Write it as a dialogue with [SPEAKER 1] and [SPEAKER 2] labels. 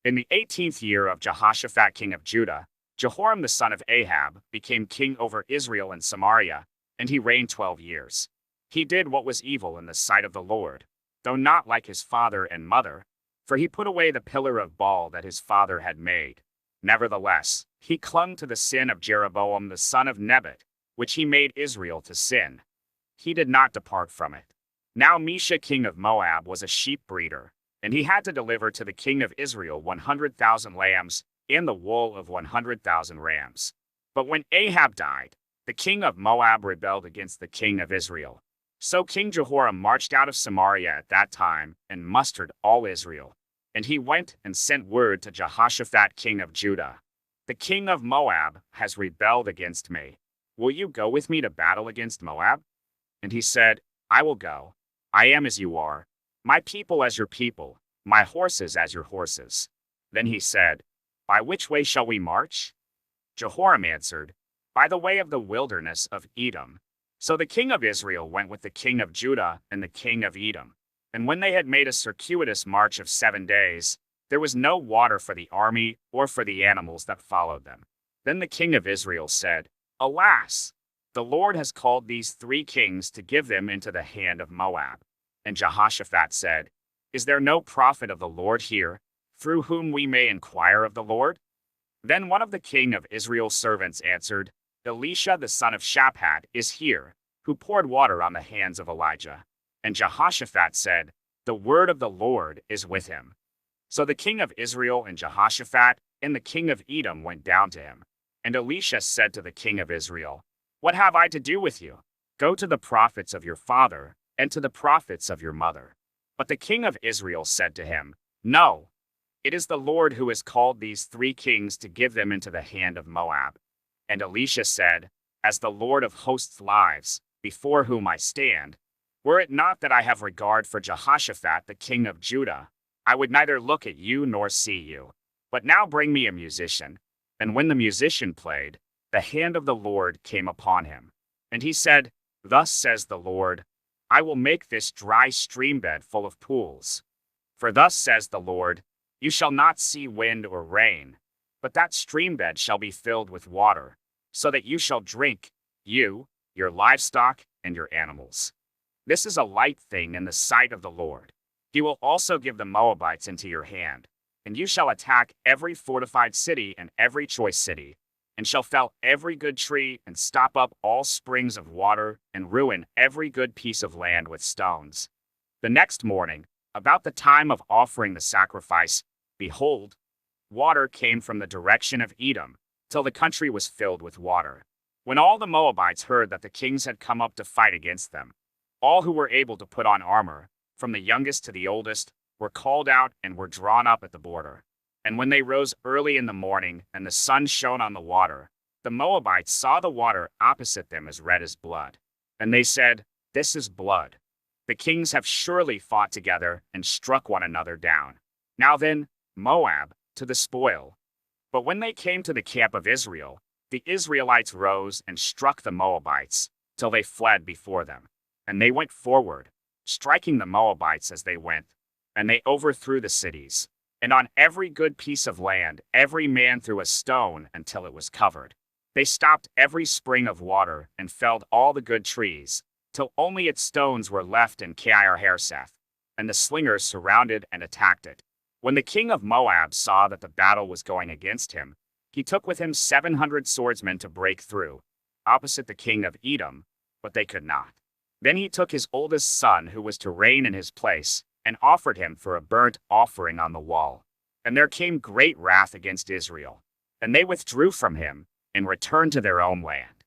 [SPEAKER 1] In the 18th year of Jehoshaphat king of Judah, Jehoram the son of Ahab became king over Israel and Samaria, and he reigned 12 years. He did what was evil in the sight of the Lord, though not like his father and mother, for he put away the pillar of Baal that his father had made. Nevertheless, he clung to the sin of Jeroboam the son of Nebat, which he made Israel to sin. He did not depart from it. Now Mesha king of Moab was a sheep breeder, and he had to deliver to the king of Israel 100,000 lambs and the wool of 100,000 rams. But when Ahab died, the king of Moab rebelled against the king of Israel. So King Jehoram marched out of Samaria at that time and mustered all Israel. And he went and sent word to Jehoshaphat king of Judah, "The king of Moab has rebelled against me. Will you go with me to battle against Moab?" And he said, "I will go. I am as you are, my people as your people, my horses as your horses." Then he said, "By which way shall we march?" Jehoram answered, "By the way of the wilderness of Edom." So the king of Israel went with the king of Judah and the king of Edom. And when they had made a circuitous march of 7 days, there was no water for the army or for the animals that followed them. Then the king of Israel said, "Alas! The Lord has called these 3 kings to give them into the hand of Moab." And Jehoshaphat said, "Is there no prophet of the Lord here, through whom we may inquire of the Lord?" Then one of the king of Israel's servants answered, "Elisha the son of Shaphat is here, who poured water on the hands of Elijah." And Jehoshaphat said, "The word of the Lord is with him." So the king of Israel and Jehoshaphat and the king of Edom went down to him. And Elisha said to the king of Israel, "What have I to do with you? Go to the prophets of your father and to the prophets of your mother." But the king of Israel said to him, "No, it is the Lord who has called these 3 kings to give them into the hand of Moab." And Elisha said, "As the Lord of hosts lives, before whom I stand, were it not that I have regard for Jehoshaphat the king of Judah, I would neither look at you nor see you. But now bring me a musician." And when the musician played, the hand of the Lord came upon him. And he said, "Thus says the Lord, I will make this dry streambed full of pools. For thus says the Lord, you shall not see wind or rain, but that streambed shall be filled with water, so that you shall drink, you, your livestock, and your animals. This is a light thing in the sight of the Lord. He will also give the Moabites into your hand, and you shall attack every fortified city and every choice city, and shall fell every good tree and stop up all springs of water and ruin every good piece of land with stones." The next morning, about the time of offering the sacrifice, behold, water came from the direction of Edom, till the country was filled with water. When all the Moabites heard that the kings had come up to fight against them, all who were able to put on armor, from the youngest to the oldest, were called out and were drawn up at the border. And when they rose early in the morning and the sun shone on the water, the Moabites saw the water opposite them as red as blood. And they said, "This is blood. The kings have surely fought together and struck one another down. Now then, Moab, to the spoil." But when they came to the camp of Israel, the Israelites rose and struck the Moabites, till they fled before them. And they went forward, striking the Moabites as they went, and they overthrew the cities. And on every good piece of land every man threw a stone until it was covered. They stopped every spring of water and felled all the good trees, till only its stones were left in Kir Hareseth, and the slingers surrounded and attacked it. When the king of Moab saw that the battle was going against him, he took with him 700 swordsmen to break through, opposite the king of Edom, but they could not. Then he took his oldest son who was to reign in his place, and offered him for a burnt offering on the wall. And there came great wrath against Israel, and they withdrew from him, and returned to their own land.